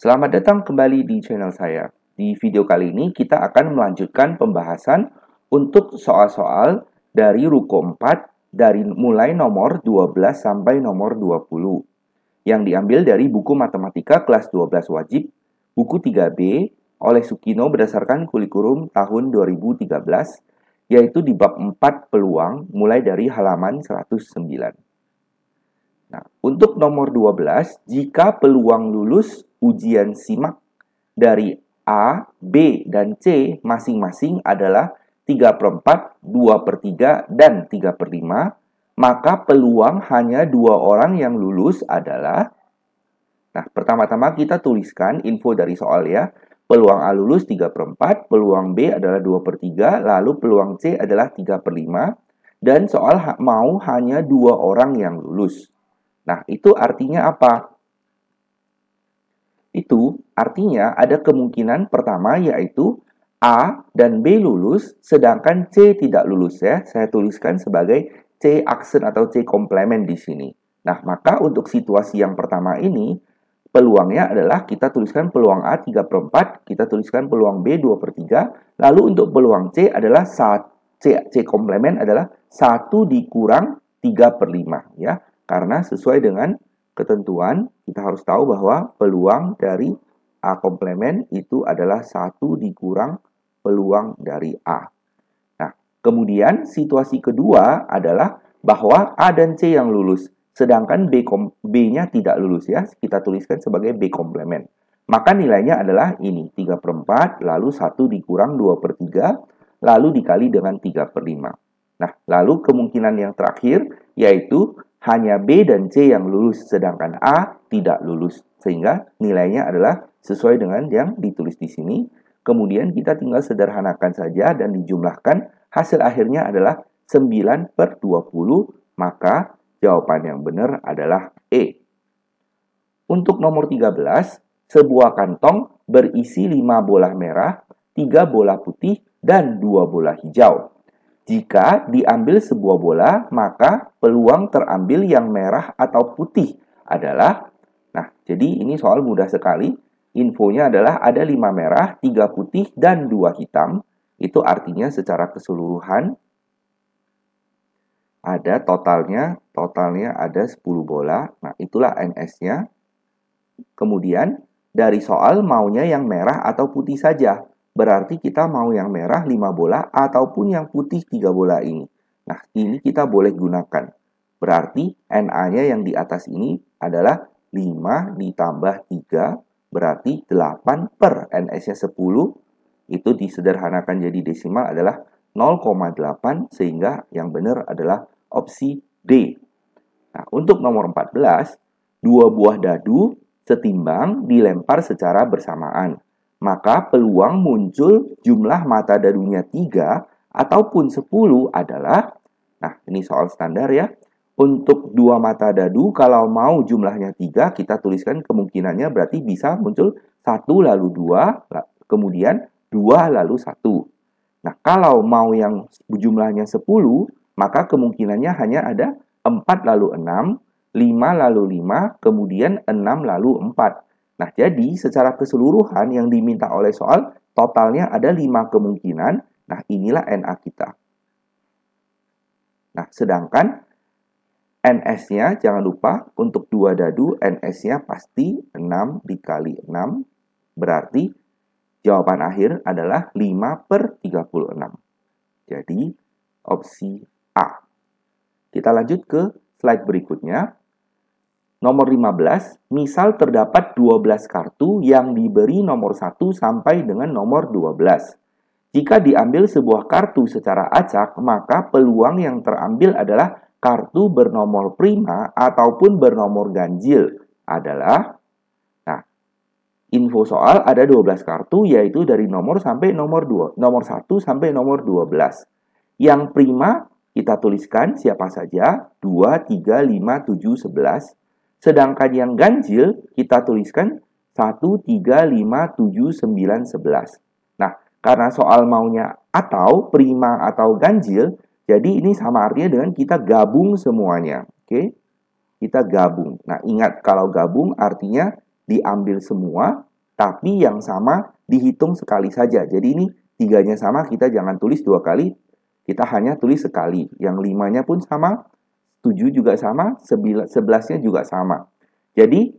Selamat datang kembali di channel saya. Di video kali ini kita akan melanjutkan pembahasan untuk soal-soal dari ruko 4 dari mulai nomor 12 sampai nomor 20 yang diambil dari buku Matematika kelas 12 wajib, buku 3B oleh Sukino berdasarkan kurikulum tahun 2013, yaitu di bab 4 peluang mulai dari halaman 109. Nah, untuk nomor 12, jika peluang lulus ujian SIMAK dari A, B, dan C masing-masing adalah 3/4, 2/3, dan 3/5, maka peluang hanya 2 orang yang lulus adalah... Nah, pertama-tama kita tuliskan info dari soal ya. Peluang A lulus 3/4, peluang B adalah 2/3, lalu peluang C adalah 3/5, dan soal mau hanya 2 orang yang lulus. Nah, itu artinya apa? Itu artinya ada kemungkinan pertama yaitu A dan B lulus, sedangkan C tidak lulus ya. Saya tuliskan sebagai C aksen atau C komplement di sini. Nah, maka untuk situasi yang pertama ini, peluangnya adalah kita tuliskan peluang A 3/4, kita tuliskan peluang B 2/3, lalu untuk peluang C adalah C komplement adalah 1 dikurang 3/5 ya. Karena sesuai dengan ketentuan, kita harus tahu bahwa peluang dari A komplement itu adalah 1 dikurang peluang dari A. Nah, kemudian situasi kedua adalah bahwa A dan C yang lulus, sedangkan B-nya tidak lulus ya. Kita tuliskan sebagai B komplement. Maka nilainya adalah ini, 3/4, lalu 1 dikurang 2/3, lalu dikali dengan 3/5. Nah, lalu kemungkinan yang terakhir yaitu hanya B dan C yang lulus, sedangkan A tidak lulus. Sehingga nilainya adalah sesuai dengan yang ditulis di sini. Kemudian kita tinggal sederhanakan saja dan dijumlahkan. Hasil akhirnya adalah 9/20, maka jawaban yang benar adalah E. Untuk nomor 13, sebuah kantong berisi 5 bola merah, 3 bola putih, dan 2 bola hijau. Jika diambil sebuah bola, maka peluang terambil yang merah atau putih adalah... Nah, jadi ini soal mudah sekali. Infonya adalah ada 5 merah, 3 putih, dan 2 hitam. Itu artinya secara keseluruhan ada totalnya ada 10 bola. Nah, itulah NS-nya. Kemudian, dari soal maunya yang merah atau putih saja. Berarti kita mau yang merah 5 bola ataupun yang putih 3 bola ini. Nah, ini kita boleh gunakan. Berarti NA-nya yang di atas ini adalah 5 ditambah 3, berarti 8 per NS-nya 10. Itu disederhanakan jadi desimal adalah 0,8, sehingga yang benar adalah opsi D. Nah, untuk nomor 14, 2 buah dadu setimbang dilempar secara bersamaan. Maka peluang muncul jumlah mata dadunya 3 ataupun 10 adalah, nah ini soal standar ya, untuk 2 mata dadu kalau mau jumlahnya 3, kita tuliskan kemungkinannya berarti bisa muncul 1 lalu 2, kemudian 2 lalu 1. Nah, kalau mau yang jumlahnya 10, maka kemungkinannya hanya ada 4 lalu 6, 5 lalu 5, kemudian 6 lalu 4. Nah, jadi secara keseluruhan yang diminta oleh soal, totalnya ada 5 kemungkinan. Nah, inilah NA kita. Nah, sedangkan NS-nya, jangan lupa, untuk 2 dadu, NS-nya pasti 6 dikali 6. Berarti, jawaban akhir adalah 5/36. Jadi, opsi A. Kita lanjut ke slide berikutnya. Nomor 15, misal terdapat 12 kartu yang diberi nomor 1 sampai dengan nomor 12. Jika diambil sebuah kartu secara acak, maka peluang yang terambil adalah kartu bernomor prima ataupun bernomor ganjil adalah... Nah, info soal ada 12 kartu yaitu dari nomor sampai nomor 1 sampai nomor 12. Yang prima kita tuliskan siapa saja, 2, 3, 5, 7, 11. Sedangkan yang ganjil, kita tuliskan 1, 3, 5, 7, 9, 11. Nah, karena soal maunya atau, prima atau ganjil, jadi ini sama artinya dengan kita gabung semuanya. Oke? Kita gabung. Nah, ingat kalau gabung artinya diambil semua, tapi yang sama dihitung sekali saja. Jadi ini 3-nya sama, kita jangan tulis 2 kali, kita hanya tulis sekali. Yang 5-nya pun sama, 7 juga sama, 11-nya juga sama. Jadi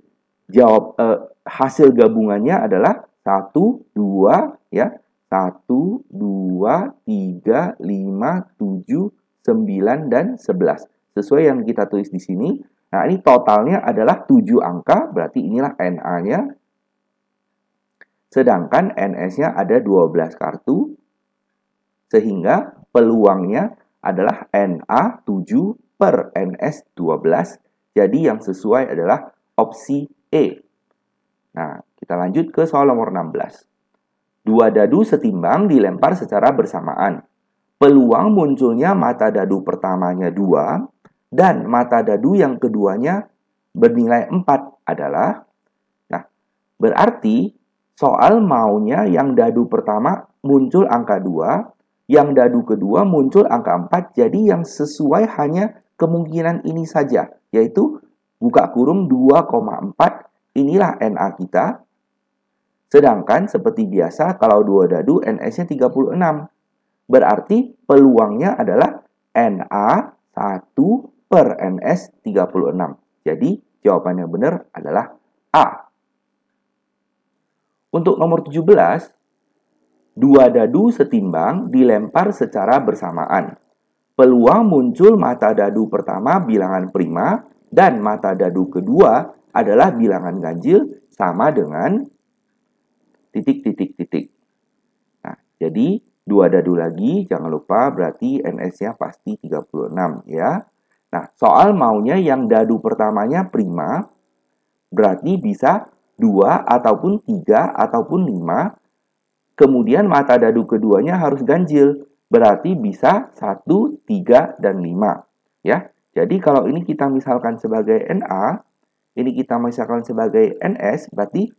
hasil gabungannya adalah 1, 2, ya. 1, 2, 3, 5, 7, 9, dan 11. Sesuai yang kita tulis di sini. Nah, ini totalnya adalah 7 angka, berarti inilah NA-nya. Sedangkan NS-nya ada 12 kartu, sehingga peluangnya adalah NA 7 per NS 12. Jadi yang sesuai adalah opsi E. Nah, kita lanjut ke soal nomor 16. 2 dadu setimbang dilempar secara bersamaan. Peluang munculnya mata dadu pertamanya 2 dan mata dadu yang keduanya bernilai 4 adalah, nah, berarti soal maunya yang dadu pertama muncul angka 2, yang dadu kedua muncul angka 4, jadi yang sesuai hanya kemungkinan ini saja, yaitu buka kurung 2,4, inilah NA kita. Sedangkan seperti biasa kalau 2 dadu NS-nya 36. Berarti peluangnya adalah NA 1 per NS 36. Jadi jawabannya benar adalah A. Untuk nomor 17, 2 dadu setimbang dilempar secara bersamaan. Peluang muncul mata dadu pertama bilangan prima dan mata dadu kedua adalah bilangan ganjil sama dengan titik. Nah, jadi 2 dadu lagi, jangan lupa berarti NS-nya pasti 36 ya. Nah, soal maunya yang dadu pertamanya prima, berarti bisa 2 ataupun 3 ataupun 5. Kemudian mata dadu keduanya harus ganjil, berarti bisa 1, 3, dan 5. Ya, jadi kalau ini kita misalkan sebagai NA, ini kita misalkan sebagai NS, berarti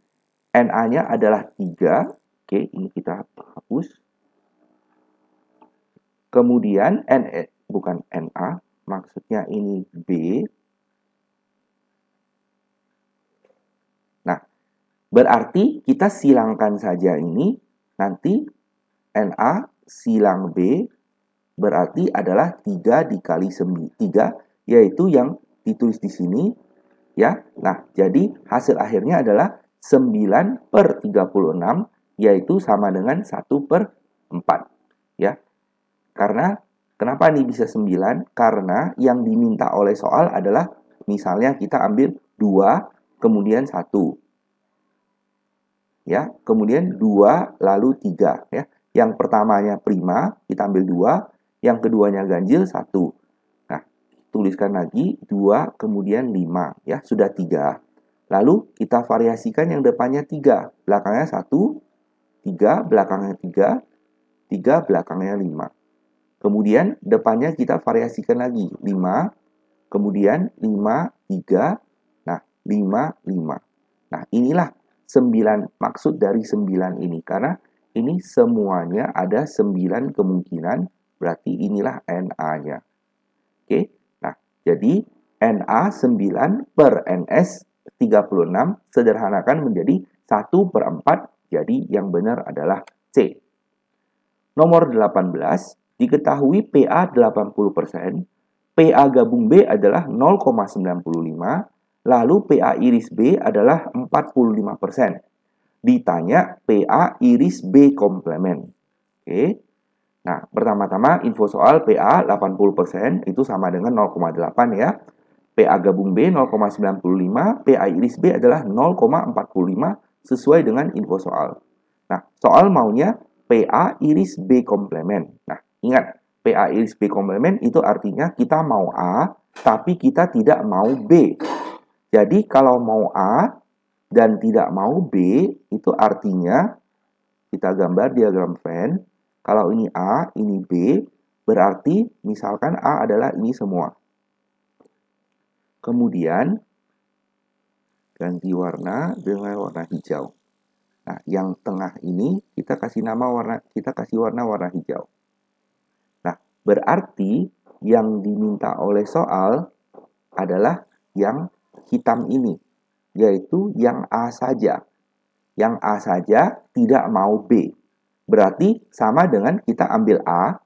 NA-nya adalah 3. Oke, ini kita hapus. Kemudian bukan NA, maksudnya ini B. Nah, berarti kita silangkan saja ini. Nanti NA silang B berarti adalah 3 dikali 3, yaitu yang ditulis di sini. Ya, nah, jadi hasil akhirnya adalah 9 per 36, yaitu sama dengan 1 per 4. Ya, karena kenapa ini bisa 9? Karena yang diminta oleh soal adalah misalnya kita ambil 2, kemudian 1. Ya, kemudian 2 lalu 3 ya. Yang pertamanya prima, kita ambil 2, yang keduanya ganjil 1. Nah, tuliskan lagi 2 kemudian 5 ya, sudah 3. Lalu kita variasikan yang depannya 3, belakangnya 1, 3 belakangnya 3, 3 belakangnya 5. Kemudian depannya kita variasikan lagi 5, kemudian 5, 3, nah 5, 5. Nah, inilah 9, maksud dari 9 ini, karena ini semuanya ada 9 kemungkinan, berarti inilah NA-nya. Oke, nah jadi NA 9 per NS 36 sederhanakan menjadi 1 per 4, jadi yang benar adalah C. Nomor 18, diketahui PA 80%, PA gabung B adalah 0,95, lalu PA iris B adalah 45%. Ditanya PA iris B komplement. Oke. Nah, pertama-tama info soal PA 80% itu sama dengan 0,8 ya. PA gabung B 0,95, PA iris B adalah 0,45 sesuai dengan info soal. Nah, soal maunya PA iris B komplement. Nah, ingat, PA iris B komplement itu artinya kita mau A, tapi kita tidak mau B. Jadi kalau mau A dan tidak mau B, itu artinya kita gambar diagram Venn. Kalau ini A, ini B, berarti misalkan A adalah ini semua. Kemudian ganti warna dengan warna hijau. Nah, yang tengah ini kita kasih warna hijau. Nah, berarti yang diminta oleh soal adalah yang hitam ini, yaitu yang A saja. Yang A saja tidak mau B. Berarti sama dengan kita ambil A,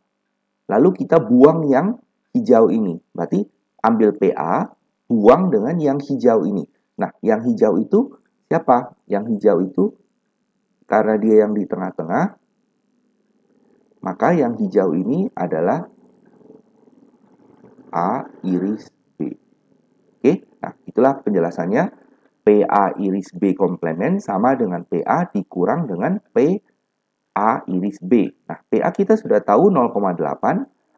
lalu kita buang yang hijau ini. Berarti ambil PA, buang dengan yang hijau ini. Nah, yang hijau itu siapa? Yang hijau itu karena dia yang di tengah-tengah, maka yang hijau ini adalah A iris B. Oke, nah itulah penjelasannya. PA iris B komplement sama dengan PA dikurang dengan PA iris B. Nah, PA kita sudah tahu 0,8,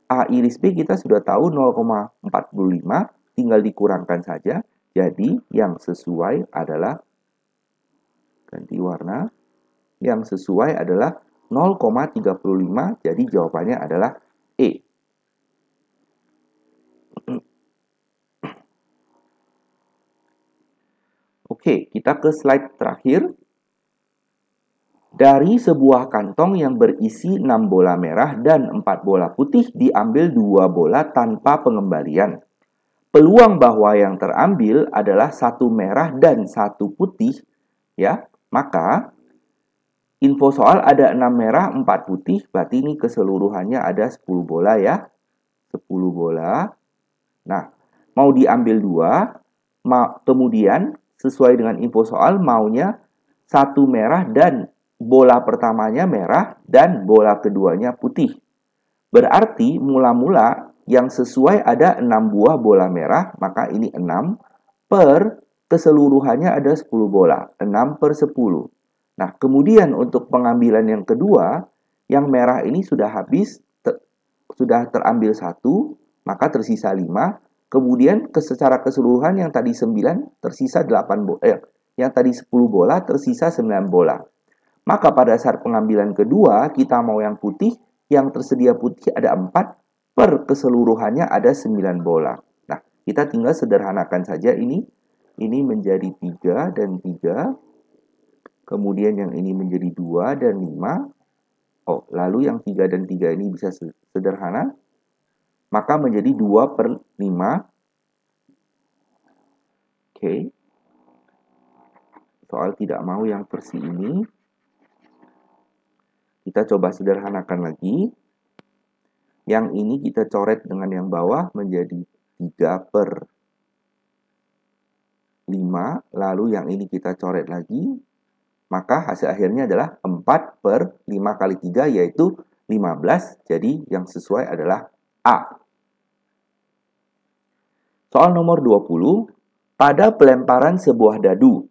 A iris B kita sudah tahu 0,45, tinggal dikurangkan saja. Jadi, yang sesuai adalah, ganti warna, yang sesuai adalah 0,35, jadi jawabannya adalah E. Oke, kita ke slide terakhir. Dari sebuah kantong yang berisi 6 bola merah dan 4 bola putih diambil 2 bola tanpa pengembalian. Peluang bahwa yang terambil adalah 1 merah dan 1 putih, ya. Maka info soal ada 6 merah, 4 putih, berarti ini keseluruhannya ada 10 bola ya. 10 bola. Nah, mau diambil 2, kemudian sesuai dengan info soal maunya 1 merah dan bola pertamanya merah dan bola keduanya putih. Berarti mula-mula yang sesuai ada 6 buah bola merah, maka ini 6 per keseluruhannya ada 10 bola, 6 per 10. Nah, kemudian untuk pengambilan yang kedua, yang merah ini sudah habis, sudah terambil 1, maka tersisa 5. Kemudian secara keseluruhan yang tadi 9 tersisa 8 bola, yang tadi 10 bola tersisa 9 bola. Maka pada saat pengambilan kedua, kita mau yang putih, yang tersedia putih ada 4, per keseluruhannya ada 9 bola. Nah, kita tinggal sederhanakan saja ini. Ini menjadi 3 dan 3. Kemudian yang ini menjadi 2 dan 5. Oh, lalu yang 3 dan 3 ini bisa sederhana. Maka menjadi 2 per 5. Oke. Soal tidak mau yang versi ini. Kita coba sederhanakan lagi. Yang ini kita coret dengan yang bawah menjadi 3 per 5. Lalu yang ini kita coret lagi. Maka hasil akhirnya adalah 4 per 5 kali 3 yaitu 15. Jadi yang sesuai adalah A. Soal nomor 20. Pada pelemparan sebuah dadu,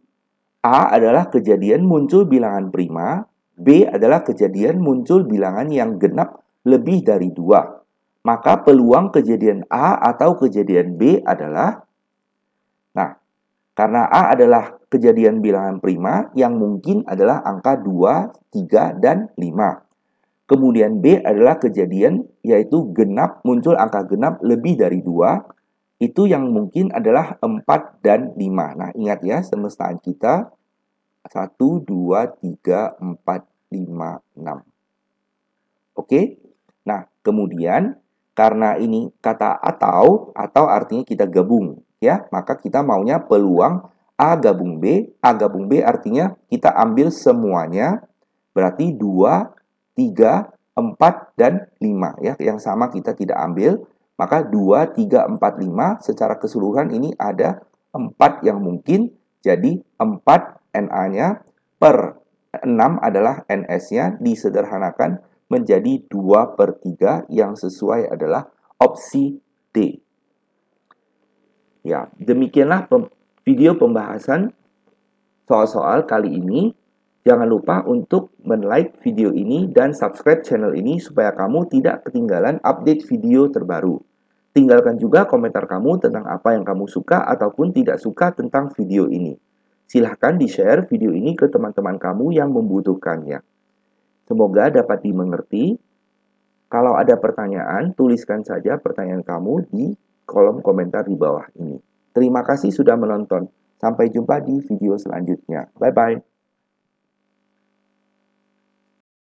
A adalah kejadian muncul bilangan prima, B adalah kejadian muncul bilangan yang genap lebih dari 2. Maka peluang kejadian A atau kejadian B adalah, nah, karena A adalah kejadian bilangan prima, yang mungkin adalah angka 2, 3, dan 5. Kemudian B adalah kejadian yaitu genap, muncul angka genap lebih dari 2. Itu yang mungkin adalah 4 dan 5. Nah, ingat ya, semestaan kita 1, 2, 3, 4, 5, 6. Oke? Nah, kemudian karena ini kata atau artinya kita gabung, ya. Maka kita maunya peluang A gabung B. A gabung B artinya kita ambil semuanya. Berarti 2, 3, 4, dan 5, ya. Yang sama kita tidak ambil. Maka 2, 3, 4, 5 secara keseluruhan ini ada 4 yang mungkin. Jadi 4 NA-nya per 6 adalah NS-nya, disederhanakan menjadi 2 per 3, yang sesuai adalah opsi D. Ya, demikianlah video pembahasan soal-soal kali ini. Jangan lupa untuk men-like video ini dan subscribe channel ini supaya kamu tidak ketinggalan update video terbaru. Tinggalkan juga komentar kamu tentang apa yang kamu suka ataupun tidak suka tentang video ini. Silahkan di-share video ini ke teman-teman kamu yang membutuhkannya. Semoga dapat dimengerti. Kalau ada pertanyaan, tuliskan saja pertanyaan kamu di kolom komentar di bawah ini. Terima kasih sudah menonton. Sampai jumpa di video selanjutnya. Bye-bye.